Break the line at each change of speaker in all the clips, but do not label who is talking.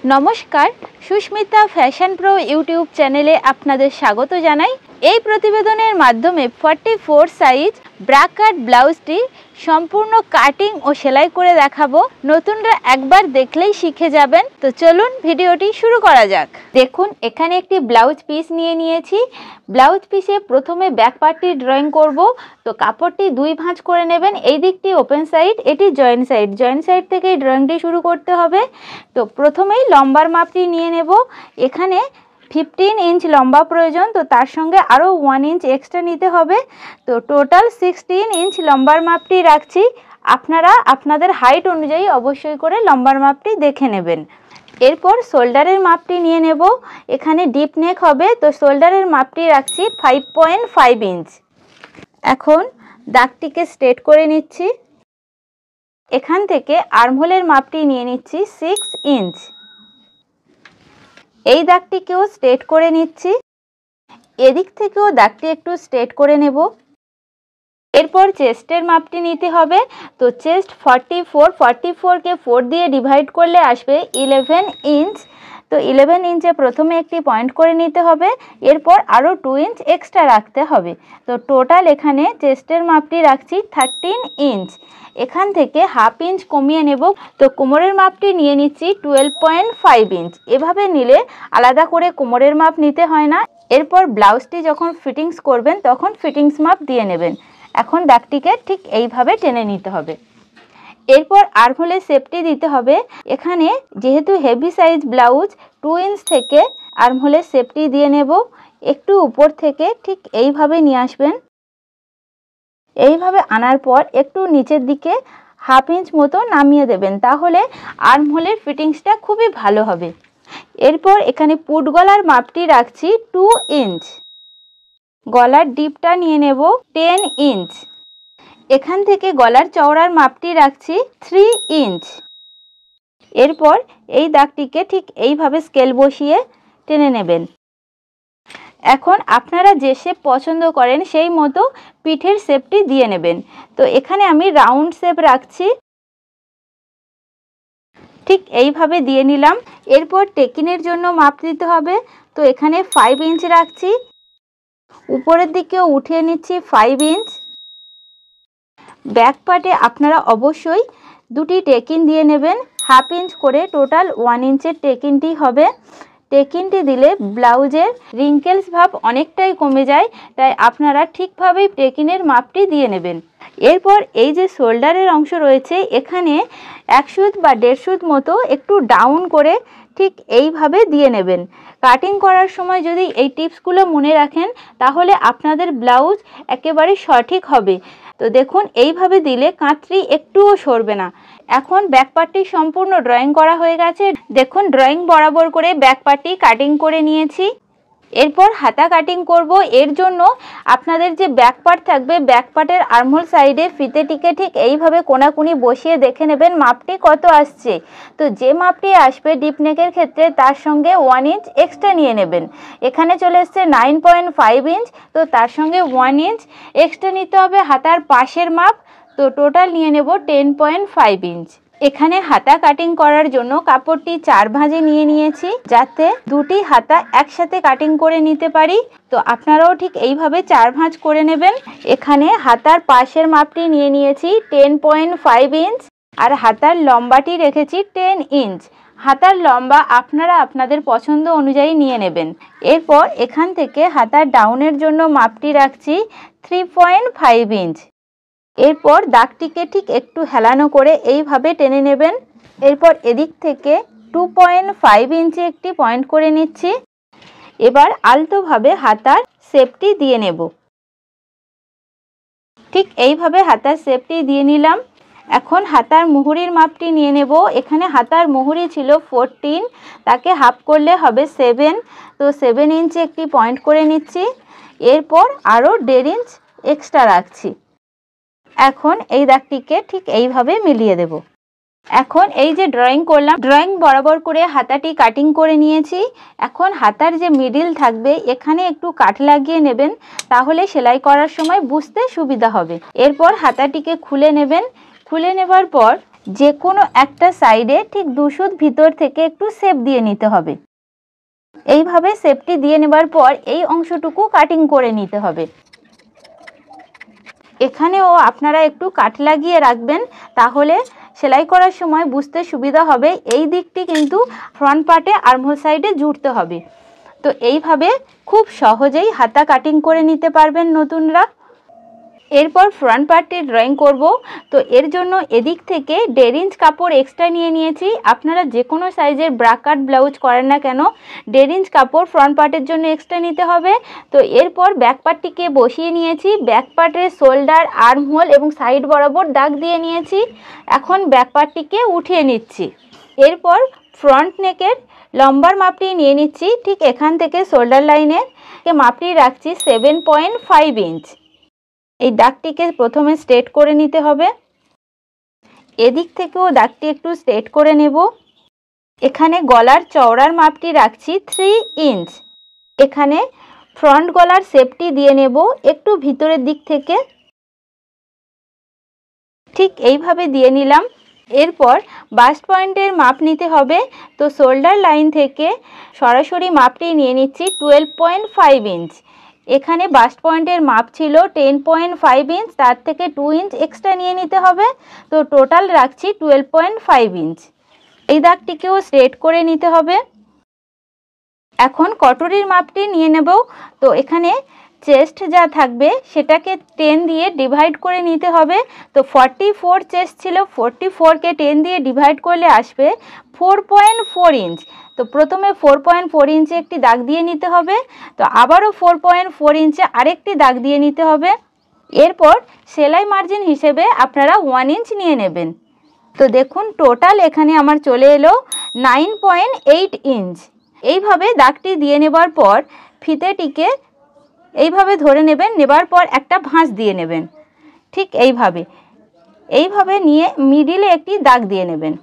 নমস্কার, Susmita fashion pro YouTube চ্যানেলে আপনাদের স্বাগত জানাই। এই প্রতিবেদনের মাধ্যমে 44 সাইজ ব্রা কাট ব্লাউজটি সম্পূর্ণ কাটিং ও সেলাই করে দেখাবো। নতুনরা একবার দেখলেই শিখে যাবেন। তো চলুন ভিডিওটি শুরু করা যাক। দেখুন, এখানে একটি ব্লাউজ পিস নিয়ে নিয়েছি। ব্লাউজ পিসে প্রথমে ব্যাক পার্টটি ড্রয়িং করব। তো কাপড়টি দুই ভাঁজ করে নেবেন। এই দিকটি ওপেন সাইড, এটি জয়েন্ট সাইড। জয়েন্ট সাইড থেকেই ড্রয়িংটি শুরু করতে হবে। তো প্রথমেই লম্বার মাপটি নিয়ে নেব। এখানে 15 ইঞ্চ লম্বা প্রয়োজন, তো তার সঙ্গে আরও 1 ইঞ্চ এক্সট্রা নিতে হবে। তো টোটাল 16 ইঞ্চ লম্বার মাপটি রাখছি। আপনারা আপনাদের হাইট অনুযায়ী অবশ্যই করে লম্বার মাপটি দেখে নেবেন। এরপর শোল্ডারের মাপটি নিয়ে নেব। এখানে ডিপ নেক হবে, তো শোল্ডারের মাপটি রাখছি 5.5 ইঞ্চ। এখন দাগটিকে স্ট্রেট করে নিচ্ছি। এখান থেকে আর্মহোলের মাপটি নিয়ে নিচ্ছি 6 ইঞ্চ। এই দাগটিকেও স্ট্রেট করে নিচ্ছি। এদিক থেকেও দাগটি একটু স্ট্রেট করে নেব। এরপর চেস্টের মাপটি নিতে হবে। তো চেস্ট 44কে 4 দিয়ে ডিভাইড করলে আসবে 11 ইঞ্চ। তো 11 ইঞ্চে প্রথমে একটি পয়েন্ট করে নিতে হবে। এরপর আরও 2 ইঞ্চ এক্সট্রা রাখতে হবে। তো টোটাল এখানে চেস্টের মাপটি রাখছি 13 ইঞ্চ। এখান থেকে হাফ ইঞ্চ কমিয়ে নেব। তো কোমরের মাপটি নিয়ে নিচ্ছি 12.5 ইঞ্চ। এভাবে নিলে আলাদা করে কোমরের মাপ নিতে হয় না। এরপর ব্লাউজটি যখন ফিটিংস করবেন তখন ফিটিংস মাপ দিয়ে নেবেন। এখন দাগটিকে ঠিক এইভাবে টেনে নিতে হবে। এরপর আর্মহোলের শেপটি দিতে হবে। এখানে যেহেতু হেভি সাইজ ব্লাউজ, 2 ইঞ্চ থেকে আর্মহোলের শেপটি দিয়ে নেব। একটু উপর থেকে ঠিক এইভাবে নিয়ে আসবেন। এইভাবে আনার পর একটু নিচের দিকে হাফ ইঞ্চ মতো নামিয়ে দেবেন, তাহলে আর্মহোলের ফিটিংসটা খুবই ভালো হবে। এরপর এখানে পুট গলার মাপটি রাখছি 2 ইঞ্চ। গলার ডিপটা নিয়ে নেব 10 ইঞ্চ। এখান থেকে গলার চওড়ার মাপটি রাখছি 3 ইঞ্চ। এরপর এই দাগটিকে ঠিক এইভাবে স্কেল বসিয়ে টেনে নেবেন। এখন আপনারা যে শেপ পছন্দ করেন সেই মতো পিঠের শেপটি দিয়ে নেবেন। তো এখানে আমি রাউন্ড শেপ রাখছি। ঠিক এইভাবে দিয়ে নিলাম। এরপর টেকিনের জন্য মাপ দিতে হবে। তো এখানে 5 ইঞ্চ রাখছি। উপরের দিকেও উঠিয়ে নিচ্ছি 5 ইঞ্চ। ব্যাক পার্টে আপনারা অবশ্যই দুটি টেকিন দিয়ে নেবেন। হাফ ইঞ্চ করে টোটাল 1 ইঞ্চের টেকিনটি হবে। টেকিনটি দিলে ব্লাউজের রিঙ্কেলস ভাব অনেকটাই কমে যায়, তাই আপনারা ঠিকভাবেই টেকিনের মাপটি দিয়ে নেবেন। এরপর এই যে শোল্ডারের অংশ রয়েছে, এখানে 1 সুত বা 1.5 সুত মতো একটু ডাউন করে ঠিক এইভাবে দিয়ে নেবেন। কাটিং করার সময় যদি এই টিপসগুলো মনে রাখেন তাহলে আপনাদের ব্লাউজ একেবারে সঠিক হবে। তো দেখুন, এইভাবে দিলে কাঁচটি একটুও সরবে না। এখন ব্যাক পার্টটি সম্পূর্ণ ড্রয়িং করা হয়ে গেছে। দেখুন, ড্রয়িং বরাবর করে ব্যাক পার্টটি কাটিং করে নিয়েছি। এরপর হাতা কাটিং করব। এর জন্য আপনাদের যে ব্যাক পার্ট থাকবে, ব্যাক পার্টের আর্মহোল সাইডে ফিতেটিকে ঠিক এইভাবে কোনাকুনি বসিয়ে দেখে নেবেন মাপটি কত আসছে। তো যে মাপটি আসবে ডিপ নেকের ক্ষেত্রে তার সঙ্গে 1 ইঞ্চ এক্সট্রা নিয়ে নেবেন। এখানে চলে এসছে 9.5 ইঞ্চ। তো তার সঙ্গে 1 ইঞ্চ এক্সট্রা নিতে হবে হাতার পাশের মাপ। তো টোটাল নিয়ে নেব 10.5 ইঞ্চ। এখানে হাতা কাটিং করার জন্য কাপড়টি 4 ভাঁজে নিয়ে নিয়েছি, যাতে দুটি হাতা একসাথে কাটিং করে নিতে পারি। তো আপনারাও ঠিক এইভাবে 4 ভাঁজ করে নেবেন। এখানে হাতার পাশের মাপটি নিয়ে নিয়েছি 10.5 ইঞ্চ আর হাতার লম্বাটি রেখেছি 10 ইঞ্চ। হাতার লম্বা আপনারা আপনাদের পছন্দ অনুযায়ী নিয়ে নেবেন। এরপর এখান থেকে হাতার ডাউনের জন্য মাপটি রাখছি 3.5 ইঞ্চ। এরপর দাগটিকে ঠিক একটু হেলানো করে এইভাবে টেনে নেবেন। এরপর এদিক থেকে 2.5 ইঞ্চে একটি পয়েন্ট করে নিচ্ছি। এবার আলতোভাবে হাতার শেপটি দিয়ে নেব। ঠিক এইভাবে হাতার শেপটি দিয়ে নিলাম। এখন হাতার মুহুরির মাপটি নিয়ে নেব। এখানে হাতার মুহুরি ছিল 14, তাকে হাফ করলে হবে 7। তো 7 ইঞ্চে একটি পয়েন্ট করে নিচ্ছি। এরপর আরও 1.5 ইঞ্চ এক্সট্রা রাখছি। এখন এই দাগটিকে ঠিক এইভাবে মিলিয়ে দেব। এখন এই যে ড্রয়িং করলাম, ড্রয়িং বরাবর করে হাতাটি কাটিং করে নিয়েছি। এখন হাতার যে মিডিল থাকবে এখানে একটু কাট লাগিয়ে নেবেন, তাহলে সেলাই করার সময় বুঝতে সুবিধা হবে। এরপর হাতাটিকে খুলে নেবেন। খুলে নেবার পর যে কোনো একটা সাইডে ঠিক 2 সুত ভিতর থেকে একটু শেপ দিয়ে নিতে হবে। এইভাবে শেপটি দিয়ে নেবার পর এই অংশটুকু কাটিং করে নিতে হবে। এখানেও আপনারা একটু কাট লাগিয়ে রাখবেন, তাহলে সেলাই করার সময় বুঝতে সুবিধা হবে। এই দিকটি কিন্তু ফ্রন্ট পার্টে আর্মহোল সাইডে জুড়তে হবে। তো এইভাবে খুব সহজেই হাতা কাটিং করে নিতে পারবেন নতুনরা। এরপর ফ্রন্ট পার্টটি ড্রয়িং করব। তো এর জন্য এদিক থেকে 1.5 ইঞ্চ কাপড় এক্সট্রা নিয়ে নিয়েছি। আপনারা যে কোনো সাইজের ব্রা কাট ব্লাউজ করেন না কেন 1.5 ইঞ্চ কাপড় ফ্রন্ট পার্টের জন্য এক্সট্রা নিতে হবে। তো এরপর ব্যাক পার্টটিকে বসিয়ে নিয়েছি। ব্যাক পার্টের শোল্ডার, আর্মহোল এবং সাইড বরাবর দাগ দিয়ে নিয়েছি। এখন ব্যাক পার্টটিকে উঠিয়ে নিচ্ছি। এরপর ফ্রন্ট নেকের লম্বার মাপটি নিয়ে নিচ্ছি। ঠিক এখান থেকে শোল্ডার লাইনের মাপটি রাখছি 7.5 ইঞ্চ। এই দাগটিকে প্রথমে স্ট্রেট করে নিতে হবে। এদিক থেকেও দাগটি একটু স্ট্রেট করে নেব। এখানে গলার চওড়ার মাপটি রাখছি 3 ইঞ্চ। এখানে ফ্রন্ট গলার শেপটি দিয়ে নেব একটু ভিতরের দিক থেকে, ঠিক এইভাবে দিয়ে নিলাম। এরপর বাস্ট পয়েন্টের মাপ নিতে হবে। তো শোল্ডার লাইন থেকে সরাসরি মাপটি নিয়ে নিচ্ছি 12.5 ইঞ্চ। এখানে বাস্ট পয়েন্টের মাপ ছিল 10.5 ইঞ্চ, তার থেকে 2 ইঞ্চ এক্সট্রা নিয়ে নিতে হবে। তো টোটাল রাখছি 12.5 ইঞ্চ। এই দাগটিকেও স্ট্রেট করে নিতে হবে। এখন কটরির মাপটি নিয়ে নেব। তো এখানে চেস্ট যা থাকবে সেটাকে 10 দিয়ে ডিভাইড করে নিতে হবে। তো 44 চেস্ট ছিল, 44কে 10 দিয়ে ডিভাইড করলে আসবে 4.4 ইঞ্চ। তো প্রথমে 4.4 ইঞ্চে একটি দাগ দিয়ে নিতে হবে। তো আবারও 4.4 ইঞ্চে আরেকটি দাগ দিয়ে নিতে হবে। এরপর সেলাই মার্জিন হিসেবে আপনারা 1 ইঞ্চ নিয়ে নেবেন। তো দেখুন টোটাল এখানে আমার চলে এলো 9.8 ইঞ্চ। এইভাবে দাগটি দিয়ে নেবার পর ফিতেটিকে এইভাবে ধরে নেবেন। নেবার পর একটা ভাঁজ দিয়ে নেবেন, ঠিক এইভাবে নিয়ে মিডিলে একটি দাগ দিয়ে নেবেন।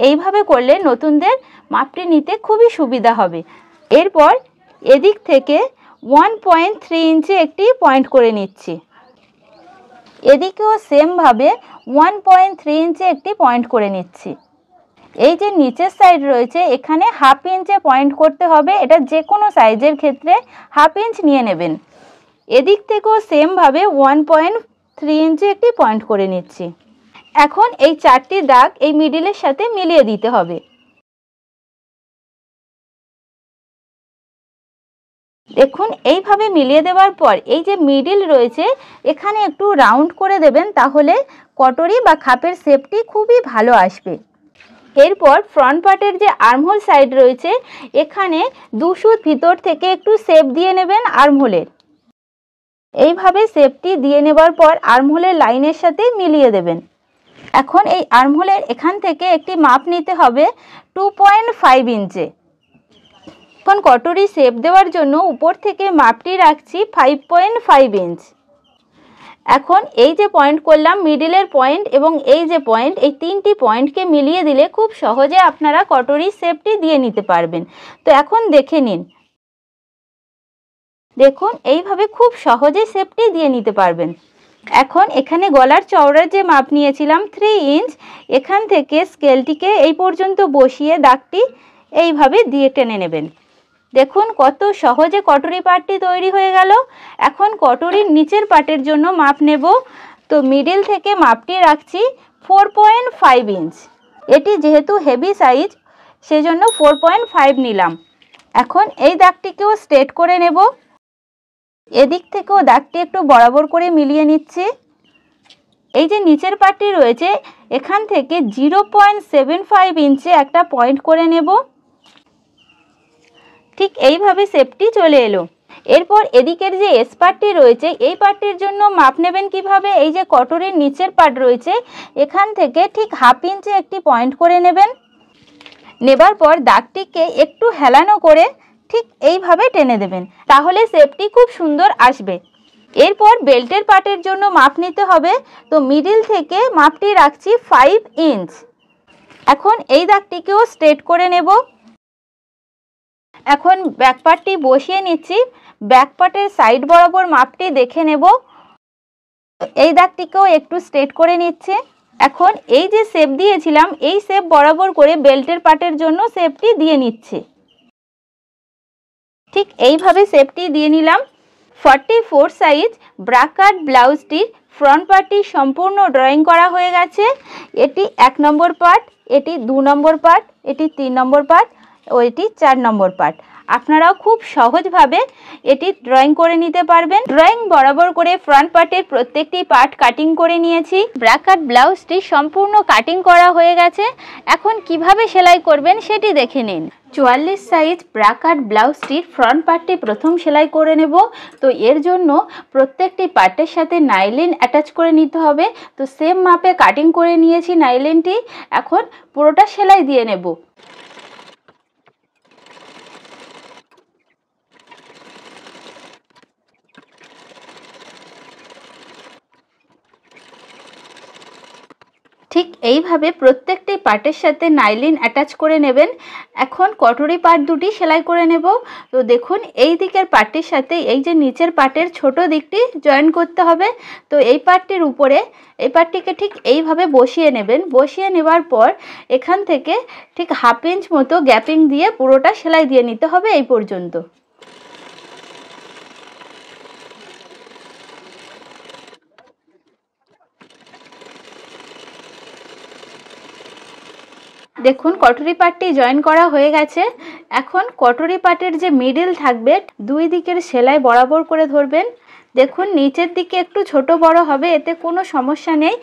এইভাবে করলে নতুনদের মাপটি নিতে খুবই সুবিধা হবে। এরপর এদিক থেকে 1.3 ইঞ্চে একটি পয়েন্ট করে নিচ্ছি। এদিকেও সেমভাবে 1.3 ইঞ্চে একটি পয়েন্ট করে নিচ্ছি। এই যে নিচের সাইড রয়েছে এখানে 1/2 ইঞ্চে পয়েন্ট করতে হবে। এটা যে কোনো সাইজের ক্ষেত্রে 1/2 ইঞ্চ নিয়ে নেবেন। এদিক থেকেও সেমভাবে 1.3 ইঞ্চে একটি পয়েন্ট করে নিচ্ছি। এখন এই 4টি দাগ এই মিডিলের সাথে মিলিয়ে দিতে হবে। দেখুন এইভাবে মিলিয়ে দেওয়ার পর এই যে মিডিল রয়েছে এখানে একটু রাউন্ড করে দেবেন, তাহলে কটরি বা খাপের শেপটি খুবই ভালো আসবে। এরপর ফ্রন্ট পার্টের যে আর্মহোল সাইড রয়েছে এখানে 2 সুত ভিতর থেকে একটু শেপ দিয়ে নেবেন আর্মহোলের। এইভাবে শেপটি দিয়ে নেবার পর আর্মহোলের লাইনের সাথে মিলিয়ে দেবেন। এখন এই আর্মহোলের এখান থেকে একটি মাপ নিতে হবে 2.5 ইঞ্চে। এখন কটরি শেপ দেওয়ার জন্য উপর থেকে মাপটি রাখছি 5.5 ইঞ্চ। এখন এই যে পয়েন্ট করলাম মিডিলের পয়েন্ট এবং এই যে পয়েন্ট, এই 3টি পয়েন্টকে মিলিয়ে দিলে খুব সহজে আপনারা কটরির শেপটি দিয়ে নিতে পারবেন। তো এখন দেখে নিন, দেখুন এইভাবে খুব সহজে শেপটি দিয়ে নিতে পারবেন। এখন এখানে গলার চওড়ার যে মাপ নিয়েছিলাম 3 ইঞ্চ, এখান থেকে স্কেলটিকে এই পর্যন্ত বসিয়ে দাগটি এইভাবে দিয়ে টেনে নেবেন। দেখুন কত সহজে কটরি পার্টটি তৈরি হয়ে গেল। এখন কটরির নিচের পার্টের জন্য মাপ নেব। তো মিডিল থেকে মাপটি রাখছি 4.5 ইঞ্চ। এটি যেহেতু হেভি সাইজ সেজন্য 4.5 নিলাম। এখন এই দাগটিকেও স্ট্রেট করে নেব। এদিক থেকেও দাগটি একটু বরাবর করে মিলিয়ে নিচ্ছি। এই যে নিচের পার্টটি রয়েছে এখান থেকে 0.75 ইঞ্চে একটা পয়েন্ট করে নেব। ঠিক এইভাবে শেপটি চলে এলো। এরপর এদিকের যে এস পার্টটি রয়েছে এই পার্টটির জন্য মাপ নেবেন কিভাবে, এই যে কটরির নিচের পার্ট রয়েছে এখান থেকে ঠিক 1/2 ইঞ্চে একটি পয়েন্ট করে নেবেন। নেবার পর দাগটিকে একটু হেলানো করে ঠিক এইভাবে টেনে দেবেন, তাহলে শেপটি খুব সুন্দর আসবে। এরপর বেল্টের পার্টের জন্য মাপ নিতে হবে। তো মিডিল থেকে মাপটি রাখছি 5 ইঞ্চ। এখন এই দাগটিকেও স্ট্রেট করে নেব। এখন ব্যাক পার্টটি বসিয়ে নিচ্ছি। ব্যাক পার্টের সাইড বরাবর মাপটি দেখে নেব। এই দাগটিকেও একটু স্ট্রেট করে নিচ্ছি। এখন এই যে শেপ দিয়েছিলাম এই শেপ বরাবর করে বেল্টের পার্টের জন্য শেপটি দিয়ে নিচ্ছে। ঠিক এইভাবে শেপটি দিয়ে নিলাম। 44 সাইজ ব্রাকাট ব্লাউজটির ফ্রন্ট পার্টটি সম্পূর্ণ ড্রয়িং করা হয়ে গেছে। এটি 1 নম্বর পার্ট, এটি 2 নম্বর পার্ট, এটি 3 নম্বর পার্ট ও এটি 4 নম্বর পার্ট। আপনারাও খুব সহজভাবে এটি ড্রয়িং করে নিতে পারবেন। ড্রয়িং বরাবর করে ফ্রন্ট পার্টের প্রত্যেকটি পার্ট কাটিং করে নিয়েছি। ব্রাকাট ব্লাউজটি সম্পূর্ণ কাটিং করা হয়ে গেছে। এখন কিভাবে সেলাই করবেন সেটি দেখে নিন। 44 সাইজ ব্রাকাট ব্লাউজটির ফ্রন্ট পার্টটি প্রথম সেলাই করে নেব। তো এর জন্য প্রত্যেকটি পার্টের সাথে নাইলিন অ্যাটাচ করে নিতে হবে। তো সেম মাপে কাটিং করে নিয়েছি নাইলিনটি। এখন পুরোটা সেলাই দিয়ে নেব। ঠিক এইভাবে প্রত্যেকটি পার্টের সাথে নাইলিন অ্যাটাচ করে নেবেন। এখন কটরি পার্ট দুটি সেলাই করে নেব। তো দেখুন এই দিকের পার্টটির সাথে এই যে নিচের পার্টের ছোট দিকটি জয়েন করতে হবে। তো এই পার্টটির উপরে এই পার্টটিকে ঠিক এইভাবে বসিয়ে নেবেন। বসিয়ে নেবার পর এখান থেকে ঠিক 1/2 ইঞ্চ মতো গ্যাপিং দিয়ে পুরোটা সেলাই দিয়ে নিতে হবে এই পর্যন্ত। দেখুন কটরি পার্টটি জয়েন করা হয়ে গেছে। এখন কটরি পার্টের যে মিডল থাকবে দুই দিকের সেলাই বরাবর করে ধরবেন। দেখুন নিচের দিকে একটু ছোট বড় হবে, এতে কোনো সমস্যা নেই।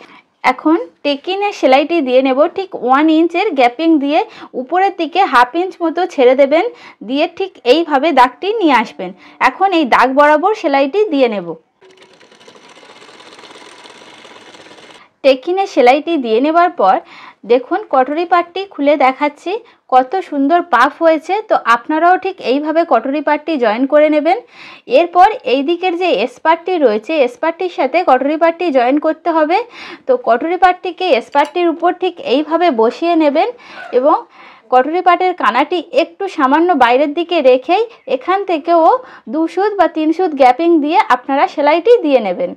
এখন টেকিনের সেলাইটি দিয়ে নেব। ঠিক 1 ইঞ্চের গ্যাপিং দিয়ে উপরের দিকে 1/2 ইঞ্চ মতো ছেড়ে দেবেন, দিয়ে ঠিক এইভাবে দাগটি নিয়ে আসবেন। এখন এই দাগ বরাবর সেলাইটি দিয়ে নেব। টেকিনের সেলাইটি দিয়ে নেবার পর দেখুন কটরি পার্টটি খুলে দেখাচ্ছি কত সুন্দর পাফ হয়েছে। তো আপনারাও ঠিক এইভাবে কটরি পার্টটি জয়েন করে নেবেন। এরপর এই দিকের যে এস পার্টটি রয়েছে এস পার্টটির সাথে কটরি পার্টটি জয়েন করতে হবে। তো কটরি পার্টটিকে এস পার্টটির উপর ঠিক এইভাবে বসিয়ে নেবেন এবং কটরি পার্টের কানাটি একটু সামান্য বাইরের দিকে রেখেই এখান থেকেও 2 সুত বা 3 সুত গ্যাপিং দিয়ে আপনারা সেলাইটি দিয়ে নেবেন।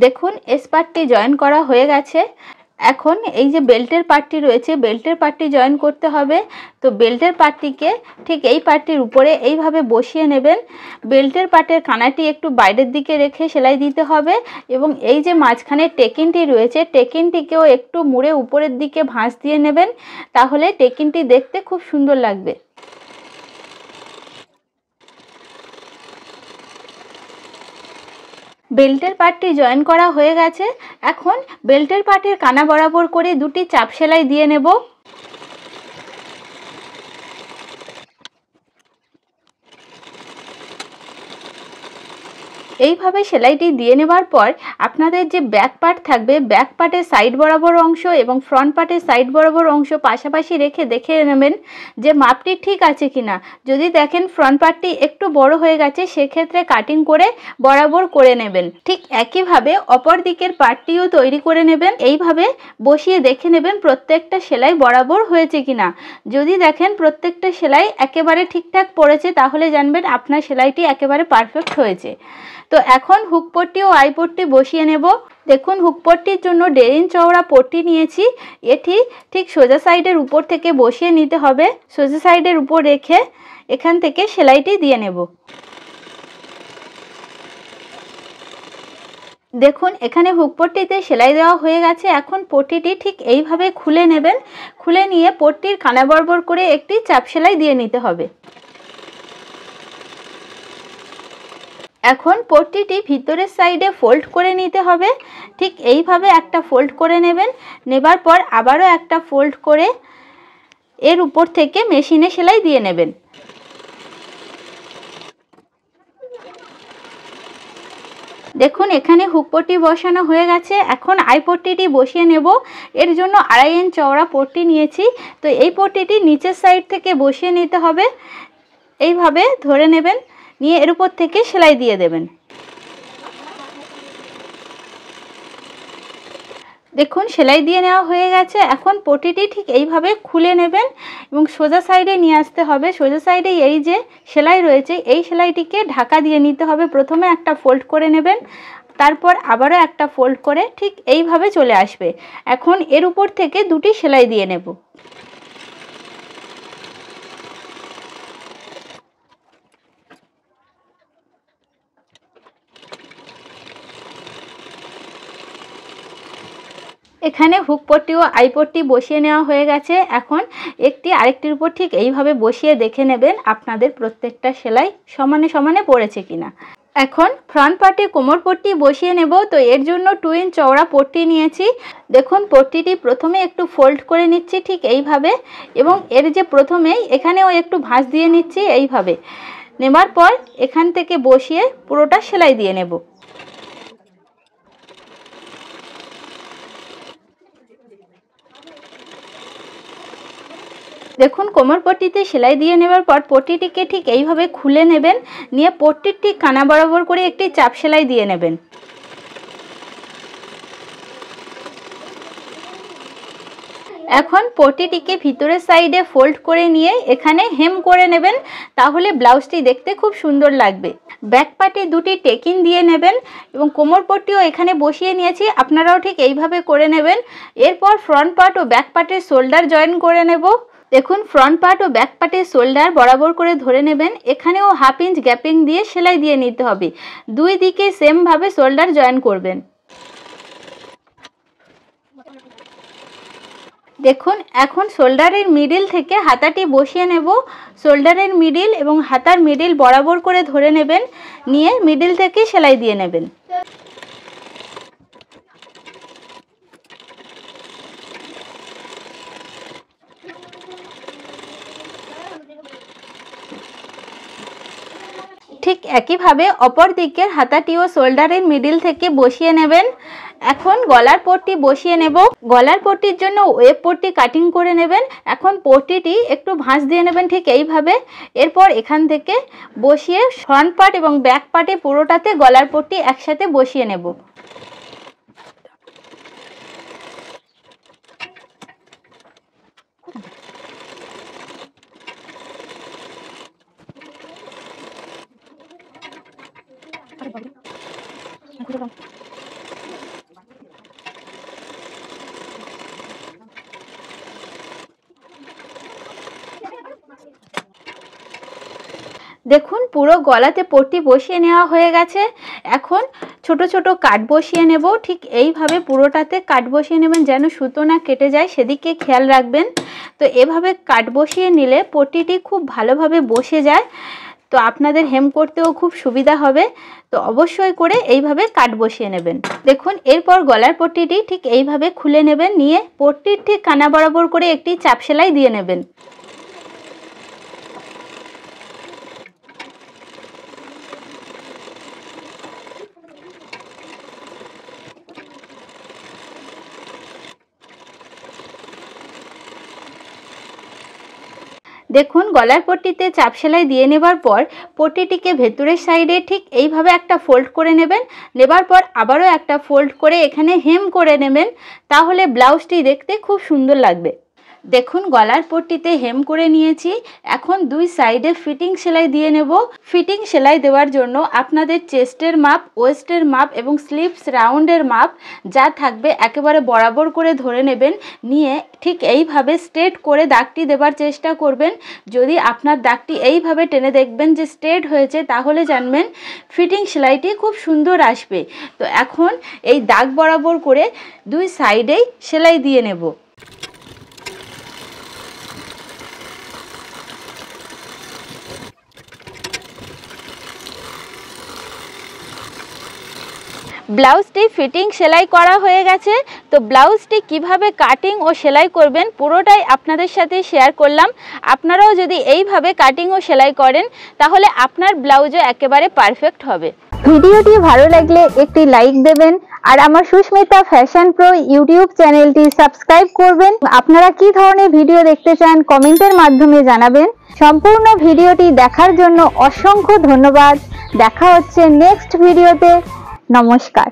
দেখুন এস পার্টটি জয়েন করা হয়ে গেছে। এখন এই যে বেল্টের পার্টটি রয়েছে বেল্টের পার্টটি জয়েন করতে হবে। তো বেল্টের পার্টটিকে ঠিক এই পার্টটির উপরে এইভাবে বসিয়ে নেবেন। বেল্টের পার্টের কানাটি একটু বাইরের দিকে রেখে সেলাই দিতে হবে এবং এই যে মাঝখানে টেকিনটি রয়েছে টেকিনটিকেও একটু মুড়ে উপরের দিকে ভাঁজ দিয়ে নেবেন, তাহলে টেকিনটি দেখতে খুব সুন্দর লাগবে। বেল্টের পার্টটি জয়েন করা হয়ে গেছে। এখন বেল্টের পার্টের কানা বরাবর করে দুটি চাপ সেলাই দিয়ে নেব। এইভাবে সেলাইটি দিয়ে নেবার পর আপনাদের যে ব্যাক পার্ট থাকবে ব্যাক পার্টের সাইড বরাবর অংশ এবং ফ্রন্ট পার্টের সাইড বরাবর অংশ পাশাপাশি রেখে দেখে নেবেন যে মাপটি ঠিক আছে কিনা। যদি দেখেন ফ্রন্ট পার্টটি একটু বড় হয়ে গেছে সেক্ষেত্রে কাটিং করে বরাবর করে নেবেন। ঠিক একইভাবে অপর দিকের পার্টটিও তৈরি করে নেবেন। এইভাবে বসিয়ে দেখে নেবেন প্রত্যেকটা সেলাই বরাবর হয়েছে কিনা। যদি দেখেন প্রত্যেকটা সেলাই একেবারে ঠিকঠাক পড়েছে তাহলে জানবেন আপনার সেলাইটি একেবারে পারফেক্ট হয়েছে। তো এখন হুক পট্টি ও আই পট্টি বসিয়ে নেব। দেখুন হুক পট্টির জন্য 1.5 ইঞ্চ চওড়া পট্টি নিয়েছি। এটি ঠিক সোজা সাইডের উপর থেকে বসিয়ে নিতে হবে। সোজা সাইডের উপর রেখে এখান থেকে সেলাইটি দিয়ে নেব। দেখুন এখানে হুক পট্টিতে সেলাই দেওয়া হয়ে গেছে। এখন পট্টিটি ঠিক এইভাবে খুলে নেবেন। খুলে নিয়ে পট্টির কানা বরাবর করে একটি চাপ সেলাই দিয়ে নিতে হবে। এখন পট্টিটি ভিতরের সাইডে ফোল্ড করে নিতে হবে। ঠিক এইভাবে একটা ফোল্ড করে নেবেন। নেবার পর আবারও একটা ফোল্ড করে এর উপর থেকে মেশিনে সেলাই দিয়ে নেবেন। দেখুন এখানে হুক পট্টি বসানো হয়ে গেছে। এখন আই পট্টিটি বসিয়ে নেব। এর জন্য 2.5 ইঞ্চ চওড়া পট্টি নিয়েছি। তো এই পট্টিটি নিচের সাইড থেকে বসিয়ে নিতে হবে। এইভাবে ধরে নেবেন, নিয়ে এর উপর থেকে সেলাই দিয়ে দেবেন। দেখুন সেলাই দিয়ে নেওয়া হয়ে গেছে। এখন পটিটি ঠিক এইভাবে খুলে নেবেন এবং সোজা সাইডে নিয়ে আসতে হবে। সোজা সাইডে এই যে সেলাই রয়েছে এই সেলাইটিকে ঢাকা দিয়ে নিতে হবে। প্রথমে একটা ফোল্ড করে নেবেন, তারপর আবারও একটা ফোল্ড করে ঠিক এইভাবে চলে আসবে। এখন এর উপর থেকে দুটি সেলাই দিয়ে নেব। এখানে হুক পট্টি ও আই পট্টি বসিয়ে নেওয়া হয়ে গেছে। এখন একটি আরেকটির উপর ঠিক এইভাবে বসিয়ে দেখে নেবেন আপনাদের প্রত্যেকটা সেলাই সমানে সমানে পড়েছে কিনা। এখন ফ্রন্ট পার্টে কোমর পট্টি বসিয়ে নেব। তো এর জন্য 2 ইঞ্চ চওড়া পট্টি নিয়েছি। দেখুন পট্টিটি প্রথমে একটু ফোল্ড করে নিচ্ছি ঠিক এইভাবে, এবং এর যে প্রথমেই এখানেও একটু ভাঁজ দিয়ে নিচ্ছি এইভাবে। নেবার পর এখান থেকে বসিয়ে পুরোটা সেলাই দিয়ে নেব। দেখুন কোমর পট্টিতে সেলাই দিয়ে নেবার পর পট্টিটিকে ঠিক এইভাবে খুলে নেবেন, নিয়ে পট্টির ঠিক কানা বরাবর করে একটি চাপ সেলাই দিয়ে নেবেন। এখন পট্টিটিকে ভিতরের সাইডে ফোল্ড করে নিয়ে এখানে হেম করে নেবেন, তাহলে ব্লাউজটি দেখতে খুব সুন্দর লাগবে। ব্যাক পার্টে দুটি টেকিন দিয়ে নেবেন এবং কোমর পট্টিও এখানে বসিয়ে নিয়েছি, আপনারাও ঠিক এইভাবে করে নেবেন। এরপর ফ্রন্ট পার্ট ও ব্যাক পার্টের শোল্ডার জয়েন করে নেব। দেখুন ফ্রন্ট পার্ট ও ব্যাক পার্টের শোল্ডার বরাবর করে ধরে নেবেন। এখানেও 1/2 ইঞ্চ গ্যাপিং দিয়ে সেলাই দিয়ে নিতে হবে। দুই দিকে সেমভাবে শোল্ডার জয়েন করবেন। দেখুন এখন শোল্ডারের মিডিল থেকে হাতাটি বসিয়ে নেব। শোল্ডারের মিডিল এবং হাতার মিডিল বরাবর করে ধরে নেবেন, নিয়ে মিডিল থেকে সেলাই দিয়ে নেবেন। ঠিক একইভাবে অপর দিকের হাতাটিও শোল্ডারের মিডিল থেকে বসিয়ে নেবেন। এখন গলার পট্টি বসিয়ে নেব। গলার পট্টির জন্য ওয়েব পট্টি কাটিং করে নেবেন। এখন পট্টিটি একটু ভাঁজ দিয়ে নেবেন ঠিক এইভাবে। এরপর এখান থেকে বসিয়ে ফ্রন্ট পার্ট এবং ব্যাক পার্টে পুরোটাতে গলার পট্টি একসাথে বসিয়ে নেব। দেখুন পুরো গলাতে পট্টি বসিয়ে নেওয়া হয়ে গেছে। এখন ছোট ছোট কাট বসিয়ে নেব। ঠিক এইভাবে পুরোটাতে কাট বসিয়ে নেবেন, যেন সুতো না কেটে যায় সেদিকে খেয়াল রাখবেন। তো এভাবে কাট বসিয়ে নিলে পট্টিটি খুব ভালোভাবে বসে যায়, তো আপনাদের হেম করতেও খুব সুবিধা হবে। তো অবশ্যই করে এইভাবে কাট বসিয়ে নেবেন। দেখুন এরপর গলার পট্টিটি ঠিক এইভাবে খুলে নেবেন, নিয়ে পট্টির ঠিক কানা বরাবর করে একটি চাপ সেলাই দিয়ে নেবেন। দেখুন গলার পট্টিতে চাপ সেলাই দিয়ে নেবার পর পট্টিটিকে ভেতরের সাইডে ঠিক এইভাবে একটা ফোল্ড করে নেবেন। নেবার পর আবারও একটা ফোল্ড করে এখানে হেম করে নেবেন, তাহলে ব্লাউজটি দেখতে খুব সুন্দর লাগবে। দেখুন গলার পট্টিতে হেম করে নিয়েছি। এখন দুই সাইডে ফিটিং সেলাই দিয়ে নেব। ফিটিং সেলাই দেওয়ার জন্য আপনাদের চেস্টের মাপ, ওয়েস্টের মাপ এবং স্লিভস রাউন্ডের মাপ যা থাকবে একেবারে বরাবর করে ধরে নেবেন। নিয়ে ঠিক এইভাবে স্ট্রেট করে দাগটি দেবার চেষ্টা করবেন। যদি আপনার দাগটি এইভাবে টেনে দেখবেন যে স্ট্রেট হয়েছে, তাহলে জানবেন ফিটিং সেলাইটি খুব সুন্দর আসবে। তো এখন এই দাগ বরাবর করে দুই সাইডেই সেলাই দিয়ে নেব। ব্লাউজটি ফিটিং সেলাই করা হয়ে গেছে। তো ব্লাউজটি কিভাবে কাটিং ও সেলাই করবেন পুরোটাই আপনাদের সাথে শেয়ার করলাম। আপনারাও যদি এইভাবে কাটিং ও সেলাই করেন তাহলে আপনার ব্লাউজও একেবারে পারফেক্ট হবে। ভিডিওটি ভালো লাগলে একটি লাইক দেবেন আর আমার সুস্মিতা ফ্যাশন প্রো ইউটিউব চ্যানেলটি সাবস্ক্রাইব করবেন। আপনারা কি ধরনের ভিডিও দেখতে চান কমেন্টের মাধ্যমে জানাবেন। সম্পূর্ণ ভিডিওটি দেখার জন্য অসংখ্য ধন্যবাদ। দেখা হচ্ছে নেক্সট ভিডিওতে। নমস্কার।